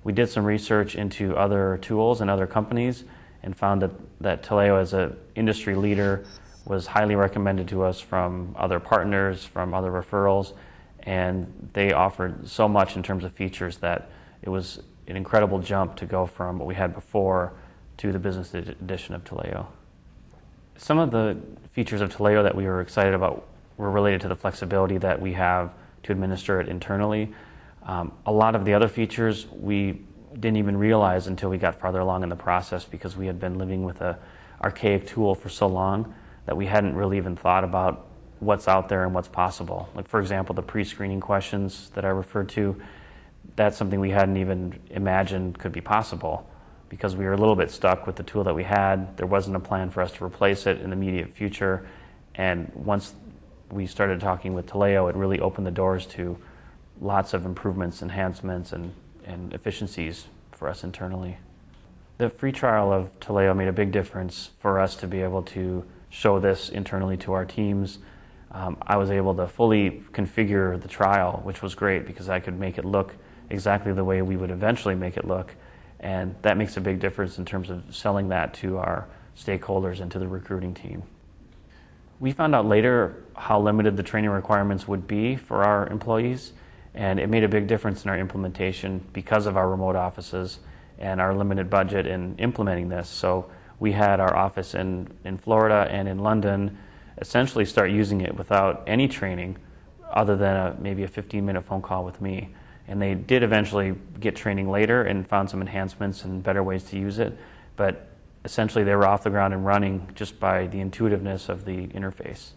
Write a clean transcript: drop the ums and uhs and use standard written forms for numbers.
We did some research into other tools and other companies and found that Taleo, as an industry leader, was highly recommended to us from other partners, from other referrals, and they offered so much in terms of features that it was an incredible jump to go from what we had before to the business edition of Taleo. Some of the features of Taleo that we were excited about were related to the flexibility that we have to administer it internally. A lot of the other features we didn't even realize until we got farther along in the process, because we had been living with an archaic tool for so long that we hadn't really even thought about what's out there and what's possible. Like, for example, the pre-screening questions that I referred to, that's something we hadn't even imagined could be possible, because we were a little bit stuck with the tool that we had. There wasn't a plan for us to replace it in the immediate future. And once we started talking with Taleo, it really opened the doors to lots of improvements, enhancements, and efficiencies for us internally. The free trial of Taleo made a big difference for us to be able to show this internally to our teams. I was able to fully configure the trial, which was great because I could make it look exactly the way we would eventually make it look. And that makes a big difference in terms of selling that to our stakeholders and to the recruiting team. We found out later how limited the training requirements would be for our employees, and it made a big difference in our implementation because of our remote offices and our limited budget in implementing this. So we had our office in Florida and in London essentially start using it without any training other than maybe a 15-minute phone call with me. And they did eventually get training later and found some enhancements and better ways to use it. But essentially they were off the ground and running just by the intuitiveness of the interface.